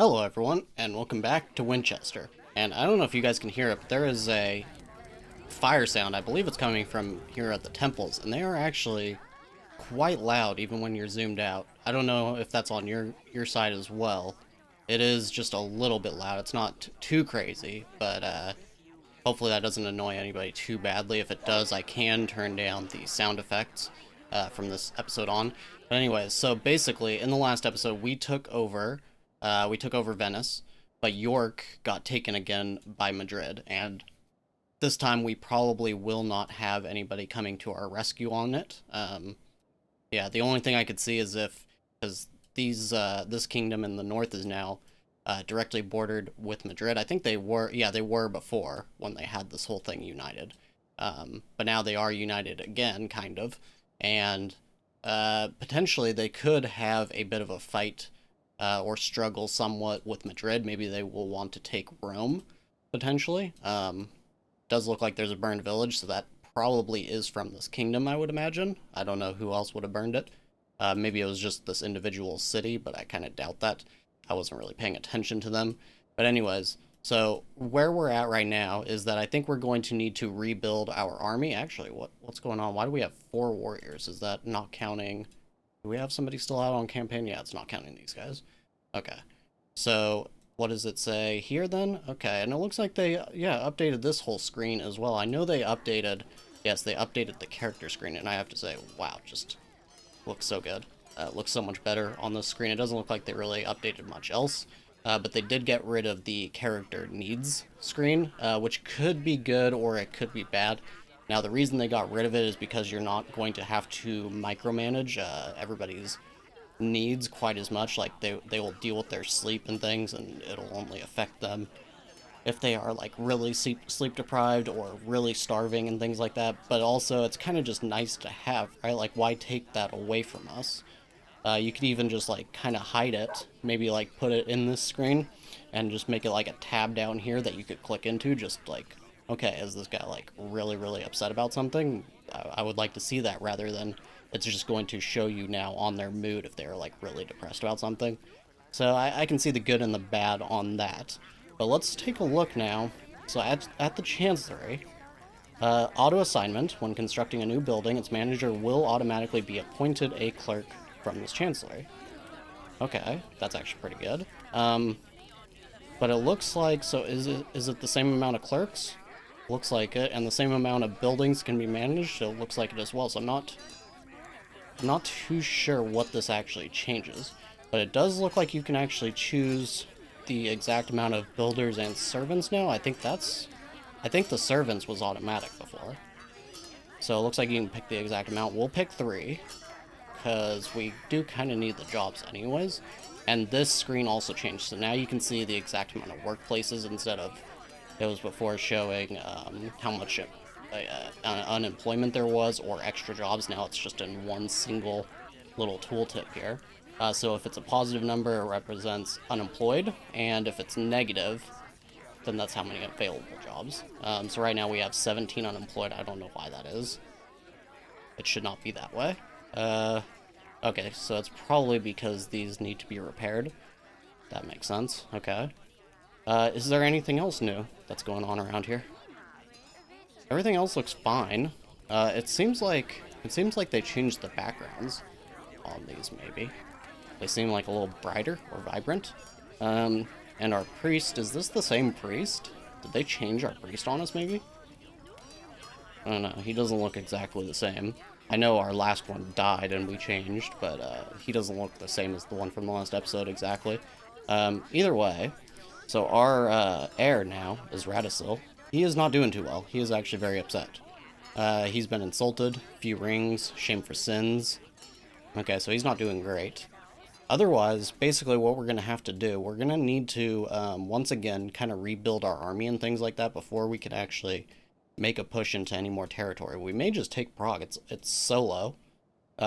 Hello everyone, and welcome back to Winchester. And I don't know if you guys can hear it, but there is a fire sound. I believe it's coming from here at the temples, and they are actually quite loud even when you're zoomed out. I don't know if that's on your side as well. It is just a little bit loud. It's not too crazy, but hopefully that doesn't annoy anybody too badly. If it does, I can turn down the sound effects from this episode on. But anyways, so basically, in the last episode, we took over Venice, but York got taken again by Madrid, and this time we probably will not have anybody coming to our rescue on it. Yeah, the only thing I could see is if, because this kingdom in the north is now directly bordered with Madrid. I think they were before when they had this whole thing united. But now they are united again, kind of, and potentially they could have a bit of a fight or struggle somewhat with Madrid. Maybe they will want to take Rome, potentially. Does look like there's a burned village, so that probably is from this kingdom, I would imagine. I don't know who else would have burned it. Maybe it was just this individual city, but I kind of doubt that. I wasn't really paying attention to them. But anyways, so where we're at right now is that I think we're going to need to rebuild our army. Actually, what's going on? Why do we have 4 warriors? Is that not counting? Do we have somebody still out on campaign? Yeah, it's not counting these guys. Okay. So what does it say here then? Okay, and it looks like they, yeah, updated this whole screen as well. I know they updated, yes, they updated the character screen, and I have to say, wow, just looks so good. Looks so much better on this screen. It doesn't look like they really updated much else, but they did get rid of the character needs screen, which could be good or it could be bad. Now, the reason they got rid of it is because you're not going to have to micromanage everybody's needs quite as much. Like, they will deal with their sleep and things, and it'll only affect them if they are like really sleep deprived or really starving and things like that. But also, it's kind of just nice to have, right? Like, why take that away from us? You could even just like kind of hide it, maybe like put it in this screen and just make it like a tab down here that you could click into. Just like, okay, is this guy like really upset about something? I would like to see that rather than it's just going to show you now on their mood if they're like really depressed about something. So I can see the good and the bad on that. But let's take a look now. So at the Chancellery, auto assignment: when constructing a new building, its manager will automatically be appointed a clerk from this Chancellery. Okay, that's actually pretty good. But it looks like, so is it the same amount of clerks? Looks like it, and the same amount of buildings can be managed. So it looks like it as well. So I'm not too sure what this actually changes, but it does look like you can actually choose the exact amount of builders and servants now. I think the servants was automatic before. So it looks like you can pick the exact amount. We'll pick 3, because we do kind of need the jobs anyways. And this screen also changed, so now you can see the exact amount of workplaces instead of it was before showing how much unemployment there was or extra jobs. Now it's just in one single little tooltip here. So if it's a positive number, it represents unemployed, and if it's negative, then that's how many available jobs. So right now we have 17 unemployed. I don't know why that is. It should not be that way. Okay, so it's probably because these need to be repaired. That makes sense. Okay. Is there anything else new that's going on around here? Everything else looks fine. It seems like they changed the backgrounds on these, maybe. They seem like a little brighter or vibrant. And our priest, is this the same priest? Did they change our priest on us, maybe? I don't know, he doesn't look exactly the same. I know our last one died and we changed, but he doesn't look the same as the one from the last episode exactly. Either way, so our heir now is Radisil. He is not doing too well. He is actually very upset. He's been insulted, few rings, shame for sins. Okay, so he's not doing great. Otherwise, basically what we're going to have to do, we're going to need to, once again, kind of rebuild our army and things like that before we can actually make a push into any more territory. We may just take Prague. It's solo.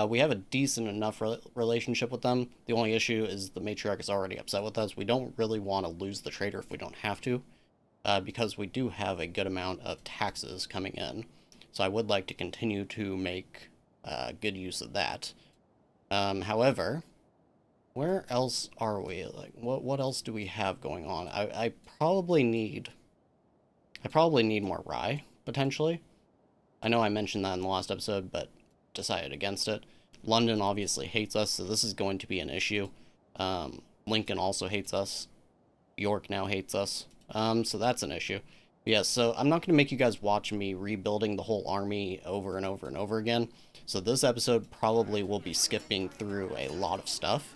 We have a decent enough relationship with them. The only issue is the matriarch is already upset with us. We don't really want to lose the trader if we don't have to, because we do have a good amount of taxes coming in. So I would like to continue to make good use of that. However, Where else are we? Like, what else do we have going on? I probably need more rye, potentially. I know I mentioned that in the last episode, but decided against it. London obviously hates us, so this is going to be an issue. Lincoln also hates us. York now hates us. So that's an issue. Yeah, so I'm not going to make you guys watch me rebuilding the whole army over and over and over again. So this episode probably will be skipping through a lot of stuff.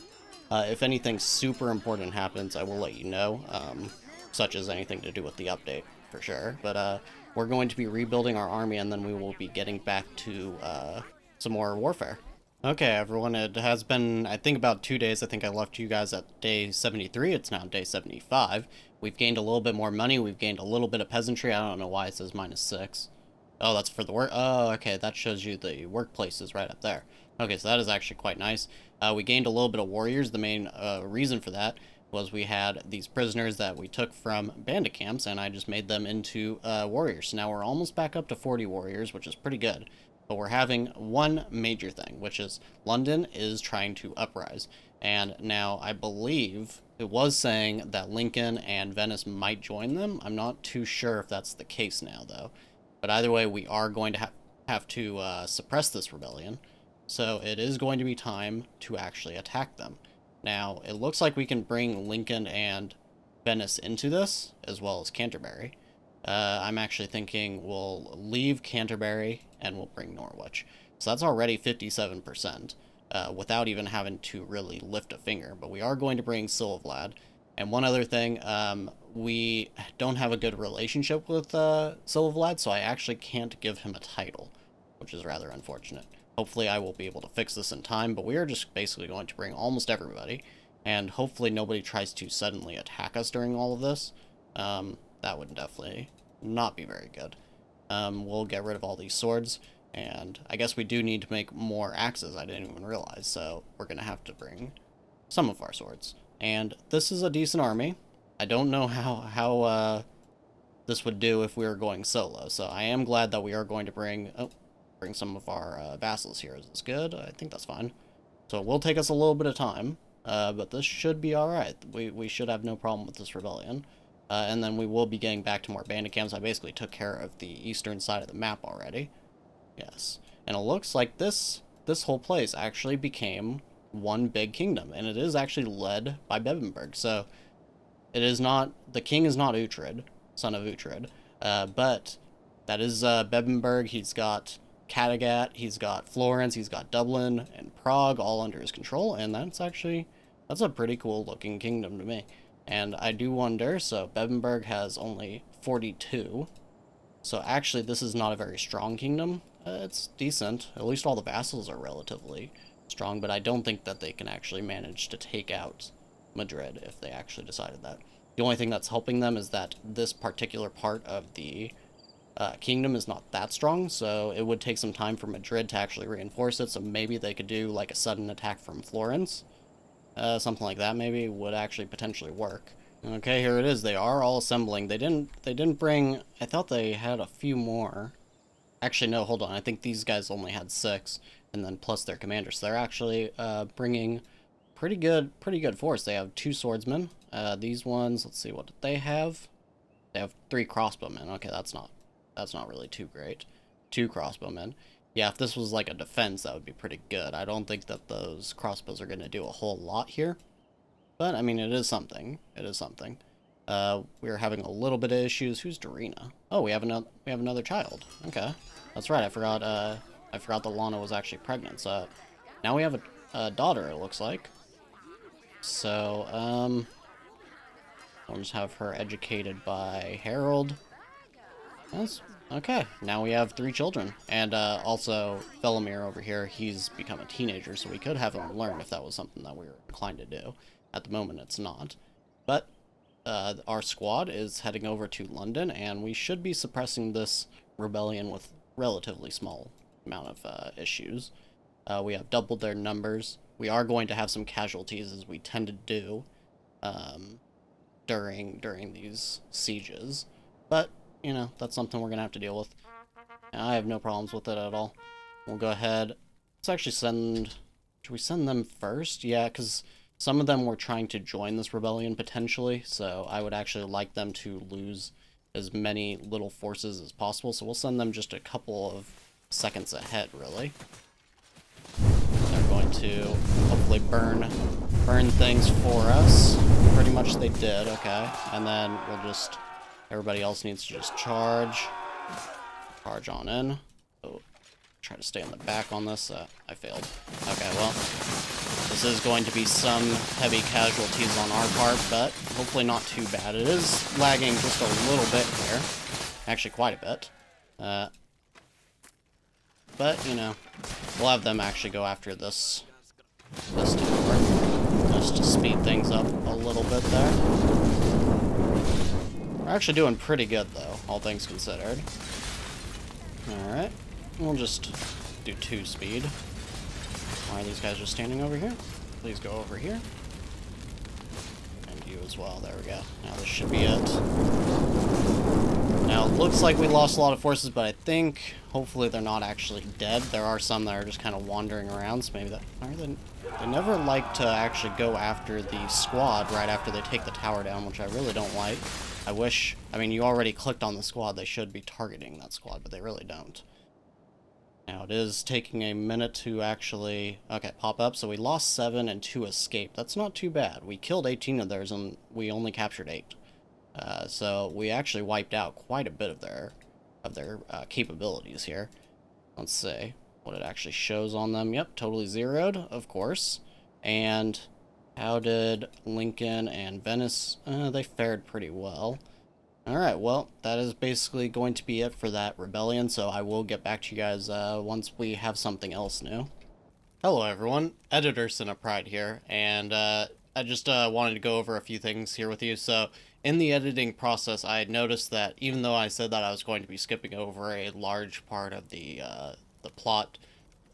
If anything super important happens, I will let you know, such as anything to do with the update, for sure. But we're going to be rebuilding our army, and then we will be getting back to some more warfare. Okay, everyone, it has been, I think, about 2 days. I think I left you guys at day 73. It's now day 75. We've gained a little bit more money. We've gained a little bit of peasantry. I don't know why it says -6. Oh, that's for the work. Oh, okay, that shows you the workplaces right up there. Okay, so that is actually quite nice. We gained a little bit of warriors. The main reason for that was we had these prisoners that we took from bandit camps, and I just made them into warriors. So now we're almost back up to 40 warriors, which is pretty good. But we're having one major thing, which is London is trying to uprise. And now I believe it was saying that Lincoln and Venice might join them. I'm not too sure if that's the case now, though. But either way, we are going to have to suppress this rebellion. So it is going to be time to actually attack them. Now, it looks like we can bring Lincoln and Venice into this, as well as Canterbury. I'm actually thinking we'll leave Canterbury and we'll bring Norwich. So that's already 57%, without even having to really lift a finger. But we are going to bring Silvlad. And one other thing, we don't have a good relationship with Silvlad, so I actually can't give him a title, which is rather unfortunate. Hopefully I will be able to fix this in time, but we are just basically going to bring almost everybody, and hopefully nobody tries to suddenly attack us during all of this. That would definitely not be very good. We'll get rid of all these swords, and I guess we do need to make more axes. I didn't even realize, so we're going to have to bring some of our swords. And this is a decent army. I don't know how this would do if we were going solo, so I am glad that we are going to bring some of our vassals here. Is this good? I think that's fine. So it will take us a little bit of time, but this should be alright. We should have no problem with this rebellion. And then we will be getting back to more bandit camps. I basically took care of the eastern side of the map already. Yes. And it looks like this whole place actually became one big kingdom, and it is actually led by Bebbanburg. So it is not, the king is not Uhtred, son of Uhtred, but that is Bebbanburg. He's got Kattegat, he's got Florence, he's got Dublin and Prague all under his control, and that's a pretty cool looking kingdom to me. And I do wonder, so Bebbanburg has only 42, so actually this is not a very strong kingdom. It's decent, at least all the vassals are relatively strong, but I don't think that they can actually manage to take out Madrid if they actually decided that. The only thing that's helping them is that this particular part of the kingdom is not that strong, so it would take some time for Madrid to actually reinforce it, so maybe they could do like a sudden attack from Florence. Something like that maybe would actually potentially work. Okay, here it is. They are all assembling. They didn't bring, I thought they had a few more. Actually, no, hold on. I think these guys only had 6, and then plus their commander. So they're actually bringing pretty good force. They have 2 swordsmen. These ones, let's see, what did they have? They have 3 crossbowmen. Okay, that's not really too great. 2 crossbowmen. Yeah, if this was like a defense, that would be pretty good. I don't think that those crossbows are going to do a whole lot here. But, I mean, it is something. It is something. We're having a little bit of issues. Who's Dorina? Oh, we have another child. Okay. That's right, I forgot that Lana was actually pregnant. So, now we have a daughter, it looks like. So, we'll just have her educated by Harold. That's okay. Now we have 3 children. And also, Felomir over here, he's become a teenager, so we could have him learn if that was something that we were inclined to do. At the moment, it's not. But our squad is heading over to London, and we should be suppressing this rebellion with relatively small amount of issues. We have doubled their numbers. We are going to have some casualties, as we tend to do during these sieges. But you know, that's something we're going to have to deal with. I have no problems with it at all. We'll go ahead. Let's actually send... Should we send them first? Yeah, because some of them were trying to join this rebellion potentially, so I would actually like them to lose as many little forces as possible, so we'll send them just a couple of seconds ahead, really. They're going to hopefully burn things for us. Pretty much they did, okay. And then we'll just, everybody else needs to just charge on in. Oh, try to stay in the back on this. I failed. Okay, well, this is going to be some heavy casualties on our part, but hopefully not too bad. It is lagging just a little bit here. Actually, quite a bit. But, you know, we'll have them actually go after this tower, just to speed things up a little bit there. We're actually doing pretty good, though, all things considered. Alright, we'll just do 2 speed. Why are these guys just standing over here? Please go over here. And you as well, there we go. Now this should be it. Now, it looks like we lost a lot of forces, but I think, hopefully they're not actually dead. There are some that are just kind of wandering around, so maybe that... They never like to actually go after the squad right after they take the tower down, which I really don't like. I wish... I mean, you already clicked on the squad. They should be targeting that squad, but they really don't. Now, it is taking a minute to actually... Okay, pop up. So we lost 7 and 2 escaped. That's not too bad. We killed 18 of theirs, and we only captured 8. So we actually wiped out quite a bit of their capabilities here. Let's see what it actually shows on them. Yep, totally zeroed, of course. And how did Lincoln and Venice? They fared pretty well. Alright, well, that is basically going to be it for that rebellion, so I will get back to you guys once we have something else new. Hello everyone, Editor Cinepride here, and I just wanted to go over a few things here with you. So, in the editing process, I had noticed that even though I said that I was going to be skipping over a large part of the plot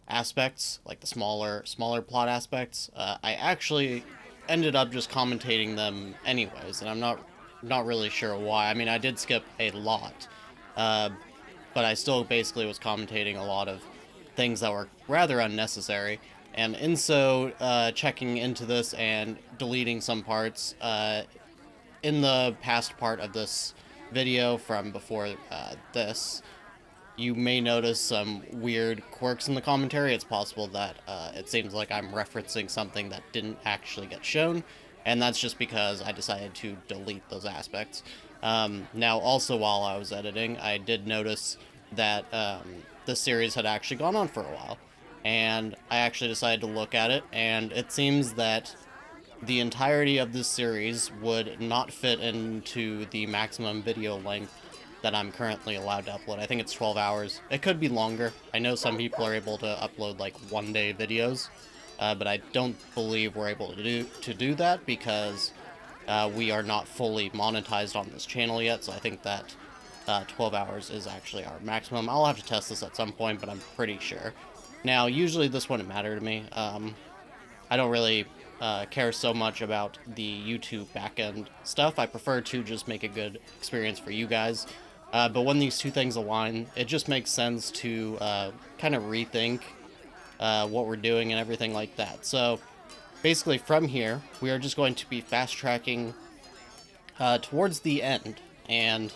aspects, like the smaller plot aspects, I actually ended up just commentating them anyways, and I'm not really sure why. I mean, I did skip a lot, but I still basically was commentating a lot of things that were rather unnecessary. And in so checking into this and deleting some parts, in the past part of this video from before this, you may notice some weird quirks in the commentary. It's possible that it seems like I'm referencing something that didn't actually get shown, and that's just because I decided to delete those aspects. Now, also while I was editing, I did notice that the series had actually gone on for a while, and I actually decided to look at it, and it seems that the entirety of this series would not fit into the maximum video length that I'm currently allowed to upload. I think it's 12 hours. It could be longer. I know some people are able to upload like one-day videos, but I don't believe we're able to do that because we are not fully monetized on this channel yet, so I think that 12 hours is actually our maximum. I'll have to test this at some point, but I'm pretty sure. Now, usually this wouldn't matter to me. I don't really care so much about the YouTube backend stuff. I prefer to just make a good experience for you guys. But when these two things align, it just makes sense to kind of rethink what we're doing and everything like that. So basically from here, we are just going to be fast-tracking towards the end. And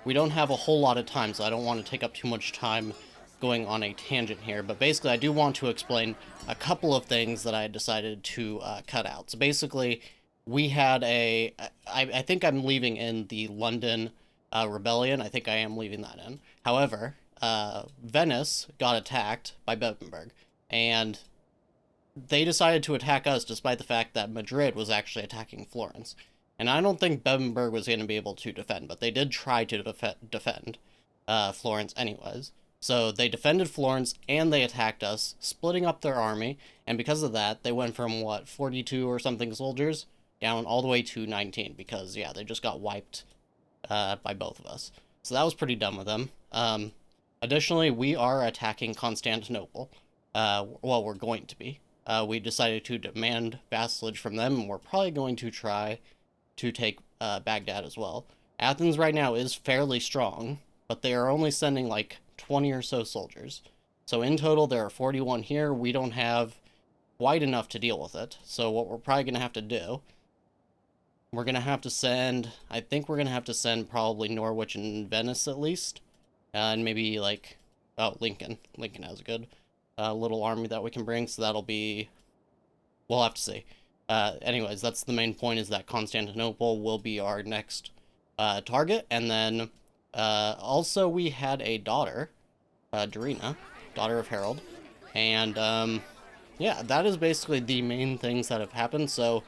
we don't have a whole lot of time, so I don't want to take up too much time going on a tangent here, but basically I do want to explain a couple of things that I decided to cut out. So basically, we had I think I'm leaving in the London rebellion. I think I am leaving that in. However, Venice got attacked by Bebenberg, and they decided to attack us despite the fact that Madrid was actually attacking Florence. And I don't think Bebenberg was going to be able to defend, but they did try to defend Florence anyways. So they defended Florence, and they attacked us, splitting up their army, and because of that, they went from, what, 42 or something soldiers, down all the way to 19, because, yeah, they just got wiped by both of us. So that was pretty dumb of them. Additionally, we are attacking Constantinople. Well, we're going to be. We decided to demand vassalage from them, and we're probably going to try to take Baghdad as well. Athens right now is fairly strong, but they are only sending, like, 20 or so soldiers. So in total, there are 41 here. We don't have quite enough to deal with it. So what we're probably going to have to do, we're going to have to send, I think we're going to have to send probably Norwich and Venice at least. And maybe like, oh, Lincoln. Lincoln has a good little army that we can bring, so that'll be, we'll have to see. Anyways, that's the main point, is that Constantinople will be our next target. And then also we had a daughter, Darina, daughter of Harold. And yeah, that is basically the main things that have happened. So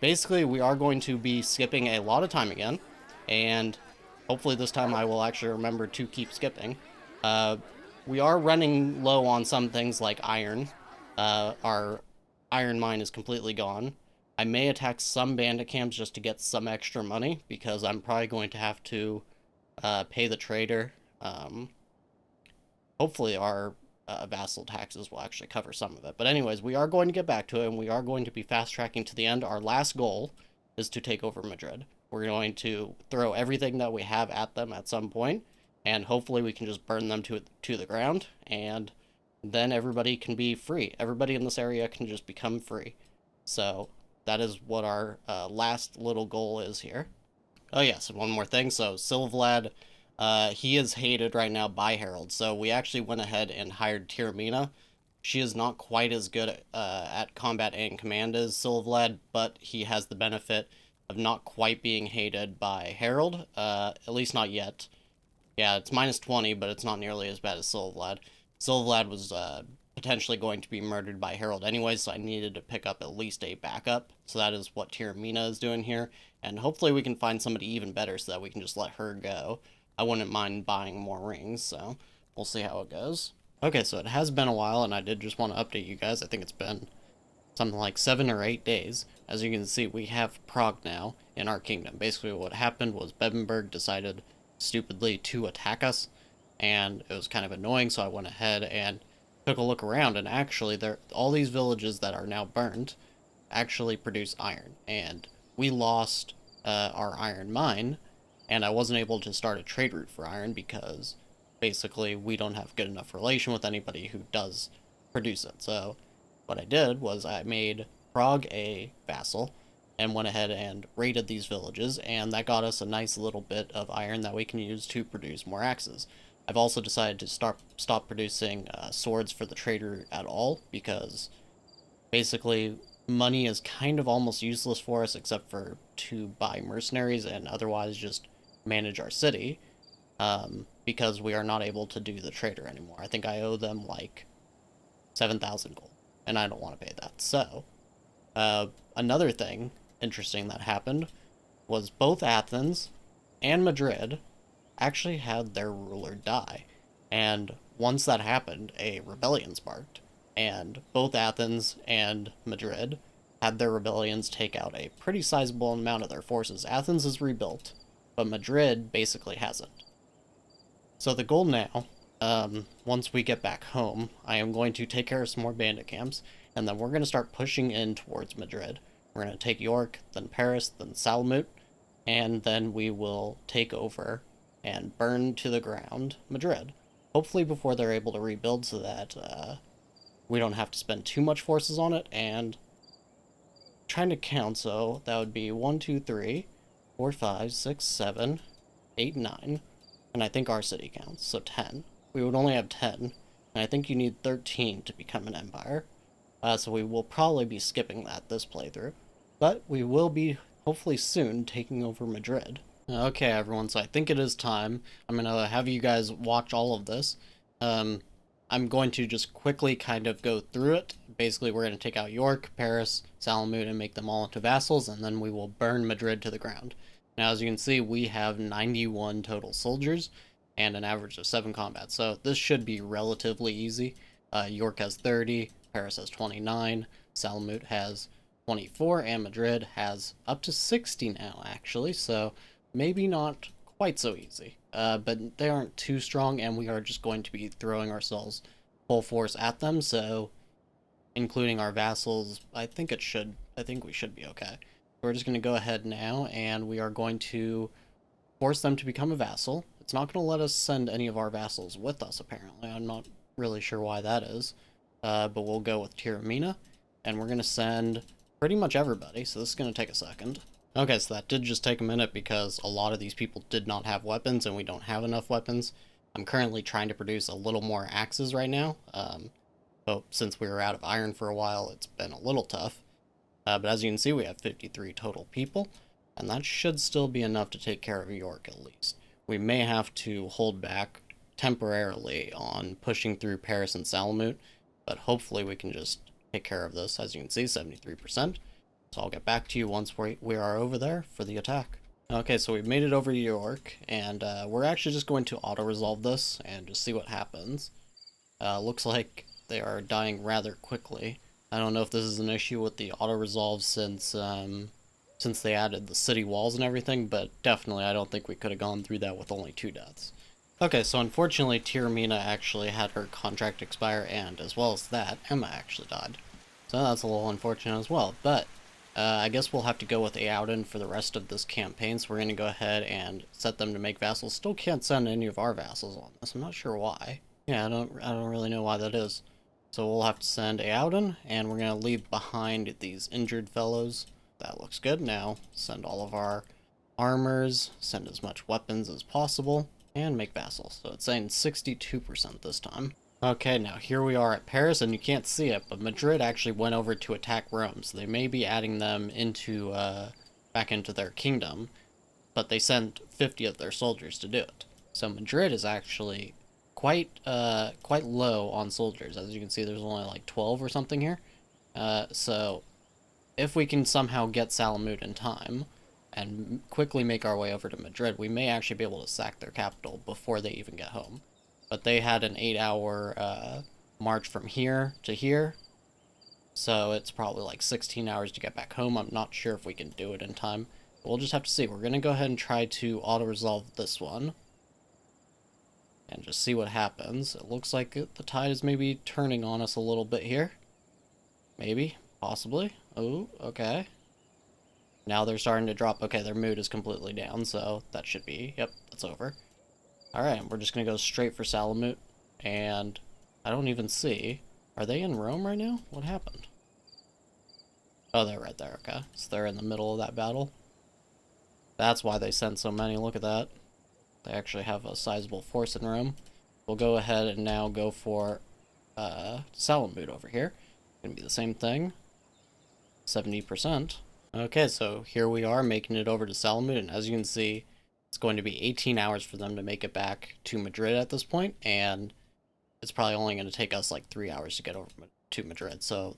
basically we are going to be skipping a lot of time again. And hopefully this time I will actually remember to keep skipping. We are running low on some things like iron. Our iron mine is completely gone. I may attack some bandit camps just to get some extra money, because I'm probably going to have to pay the trader. Hopefully our vassal taxes will actually cover some of it. But anyways, we are going to get back to it, and we are going to be fast-tracking to the end. Our last goal is to take over Madrid. We're going to throw everything that we have at them at some point, and hopefully we can just burn them to the ground, and then everybody can be free. Everybody in this area can just become free. So that is what our last little goal is here. Oh yes, and one more thing. So Silvlad, he is hated right now by Harold. So we actually went ahead and hired Tyramina. She is not quite as good at combat and command as Silvlad, but he has the benefit of not quite being hated by Harold, at least not yet. Yeah, it's minus 20, but it's not nearly as bad as Silvlad. Silvlad was potentially going to be murdered by Harold anyway, so I needed to pick up at least a backup. So that is what Tyramina is doing here, and hopefully we can find somebody even better so that we can just let her go. I wouldn't mind buying more rings, so we'll see how it goes. Okay, so it has been a while, and I did just want to update you guys. I think it's been something like 7 or 8 days. As you can see, we have Prague now in our kingdom. Basically what happened was Bebenberg decided stupidly to attack us, and it was kind of annoying, so I went ahead and took a look around, and actually all these villages that are now burned actually produce iron, and we lost our iron mine, and I wasn't able to start a trade route for iron because basically we don't have good enough relation with anybody who does produce it. So what I did was I made Prague a vassal and went ahead and raided these villages, and that got us a nice little bit of iron that we can use to produce more axes. I've also decided to stop producing swords for the trader at all, because basically money is kind of almost useless for us except for to buy mercenaries and otherwise just manage our city, because we are not able to do the trader anymore. I think I owe them like 7,000 gold, and I don't want to pay that. So another thing interesting that happened was both Athens and Madrid actually had their ruler die. And once that happened, a rebellion sparked. And both Athens and Madrid had their rebellions take out a pretty sizable amount of their forces. Athens is rebuilt, but Madrid basically hasn't. So the goal now, once we get back home, I am going to take care of some more bandit camps, and then we're going to start pushing in towards Madrid. We're going to take York, then Paris, then Salmut, and then we will take over and burn to the ground Madrid. Hopefully before they're able to rebuild, so that we don't have to spend too much forces on it. And trying to count, so that would be 1, 2, 3, 4, 5, 6, 7, 8, 9, and I think our city counts, so 10. We would only have 10, and I think you need 13 to become an empire. So we will probably be skipping that this playthrough, but we will be hopefully soon taking over Madrid. Okay, everyone, so I think it is time. I'm going to have you guys watch all of this. I'm going to just quickly kind of go through it. Basically, we're going to take out York, Paris, Salamut, and make them all into vassals, and then we will burn Madrid to the ground. Now, as you can see, we have 91 total soldiers and an average of 7 combats, so this should be relatively easy. York has 30, Paris has 29, Salamut has 24, and Madrid has up to 60 now, actually, so maybe not quite so easy. But they aren't too strong, and we are just going to be throwing ourselves full force at them, so including our vassals, I think we should be okay. We're just going to go ahead now, and we are going to force them to become a vassal. It's not going to let us send any of our vassals with us, apparently. I'm not really sure why that is. But we'll go with Tyramina, and we're going to send pretty much everybody, so this is going to take a second. Okay, so that did just take a minute because a lot of these people did not have weapons, and we don't have enough weapons. I'm currently trying to produce a little more axes right now, but since we were out of iron for a while, it's been a little tough. But as you can see, we have 53 total people, and that should still be enough to take care of York at least. We may have to hold back temporarily on pushing through Paris and Salamut, but hopefully we can just take care of this. As you can see, 73%. So I'll get back to you once we are over there for the attack. Okay, so we've made it over to York, and we're actually just going to auto-resolve this and just see what happens. Looks like they are dying rather quickly. I don't know if this is an issue with the auto-resolve since they added the city walls and everything, but definitely I don't think we could have gone through that with only 2 deaths. Okay, so unfortunately Tiramina actually had her contract expire, and as well as that, Emma actually died. So that's a little unfortunate as well, but I guess we'll have to go with Aouden for the rest of this campaign, so we're going to go ahead and set them to make vassals. Still can't send any of our vassals on this, I'm not sure why. Yeah, I don't really know why that is. So we'll have to send Aouden, and we're going to leave behind these injured fellows. That looks good. Now, send all of our armors, send as much weapons as possible, and make vassals. So it's saying 62% this time. Okay, now here we are at Paris, and you can't see it, but Madrid actually went over to attack Rome, so they may be adding them into, back into their kingdom, but they sent 50 of their soldiers to do it. So Madrid is actually quite low on soldiers. As you can see, there's only like 12 or something here. So if we can somehow get Salamut in time and quickly make our way over to Madrid, we may actually be able to sack their capital before they even get home. But they had an 8-hour march from here to here, so it's probably like 16 hours to get back home. I'm not sure if we can do it in time. We'll just have to see. We're going to go ahead and try to auto-resolve this one and just see what happens. It looks like the tide is maybe turning on us a little bit here. Maybe. Possibly. Oh, okay. Now they're starting to drop. Okay, their mood is completely down, so that should be... Yep, that's over. Alright, we're just going to go straight for Salamut, and I don't even see... Are they in Rome right now? What happened? Oh, they're right there, okay. So they're in the middle of that battle. That's why they sent so many, look at that. They actually have a sizable force in Rome. We'll go ahead and now go for Salamut over here. Gonna be the same thing. 70%. Okay, so here we are making it over to Salamut, and as you can see, it's going to be 18 hours for them to make it back to Madrid at this point, and it's probably only going to take us like 3 hours to get over to Madrid. So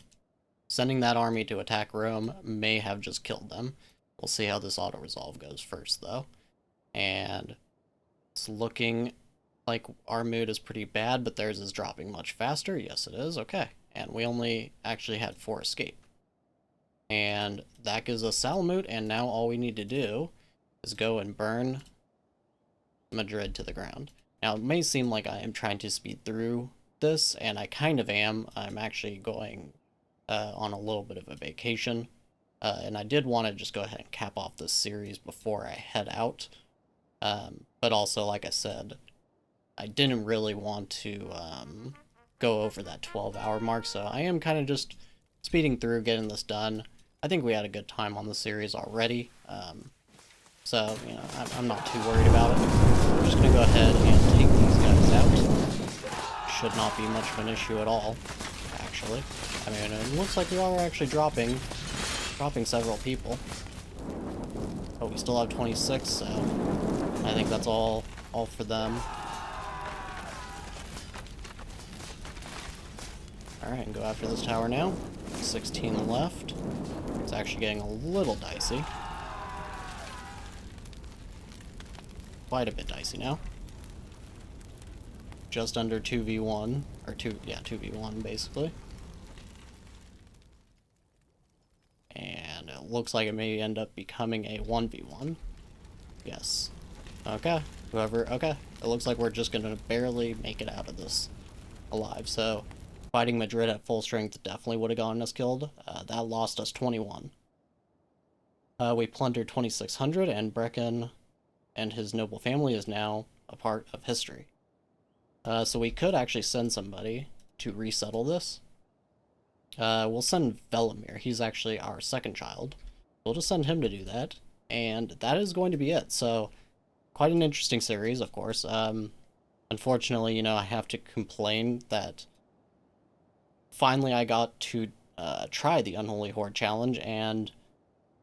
sending that army to attack Rome may have just killed them. We'll see how this auto-resolve goes first, though. And it's looking like our mood is pretty bad, but theirs is dropping much faster. Yes, it is. Okay. And we only actually had 4 escape. And that gives us Salamut, and now all we need to do is go and burn Madrid to the ground. Now, it may seem like I am trying to speed through this, and I kind of am. I'm actually going on a little bit of a vacation, and I did want to just go ahead and cap off this series before I head out. But also, like I said, I didn't really want to go over that 12-hour mark, so I am kind of just speeding through, getting this done. I think we had a good time on the series already. So, you know, I'm not too worried about it. We're just going to go ahead and take these guys out. Should not be much of an issue at all, actually. I mean, it looks like we are actually dropping several people. But we still have 26, so I think that's all for them. Alright, and go after this tower now. 16 left. It's actually getting a little dicey. Quite a bit dicey now. Just under 2v1, or 2v1 basically. And it looks like it may end up becoming a 1v1. Yes. Okay. Okay. It looks like we're just gonna barely make it out of this alive, so fighting Madrid at full strength definitely would have gotten us killed. That lost us 21. We plundered 2,600, and Brecken and his noble family is now a part of history. So we could actually send somebody to resettle this. We'll send Velimir. He's actually our second child. We'll just send him to do that, and that is going to be it. So, quite an interesting series, of course. Unfortunately, I have to complain that finally I got to try the Unholy Horde challenge, and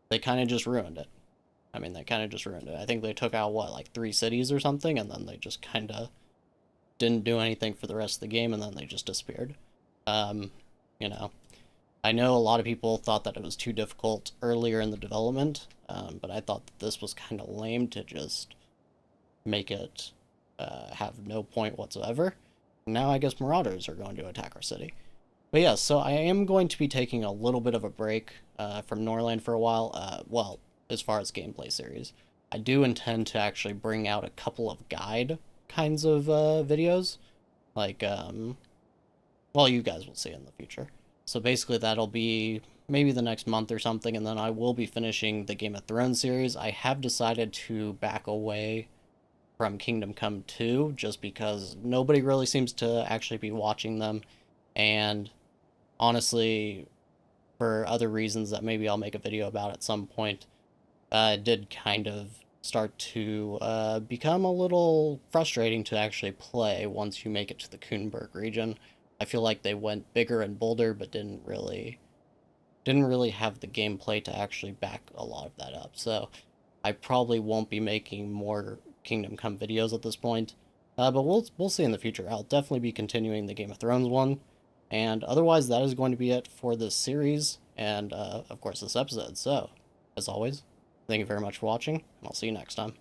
they kind of just ruined it. I mean, they kind of just ruined it. I think they took out, what, like 3 cities or something, and then they just kind of didn't do anything for the rest of the game, and then they just disappeared. Um, you know, I know a lot of people thought that it was too difficult earlier in the development, but I thought that this was kind of lame to just make it have no point whatsoever. Now I guess Marauders are going to attack our city. But yeah, so I am going to be taking a little bit of a break from Norland for a while. Well, as far as gameplay series, I do intend to actually bring out a couple of guide kinds of videos, like well, you guys will see in the future. So basically, that'll be maybe the next month or something, and then I will be finishing the Game of Thrones series. I have decided to back away from Kingdom Come 2 just because nobody really seems to actually be watching them, and honestly, for other reasons that maybe I'll make a video about at some point, it did kind of start to become a little frustrating to actually play once you make it to the Kuhnberg region. I feel like they went bigger and bolder, but didn't really have the gameplay to actually back a lot of that up. So I probably won't be making more Kingdom Come videos at this point. But we'll see in the future. I'll definitely be continuing the Game of Thrones one, and otherwise that is going to be it for this series and of course this episode. So as always, thank you very much for watching, and I'll see you next time.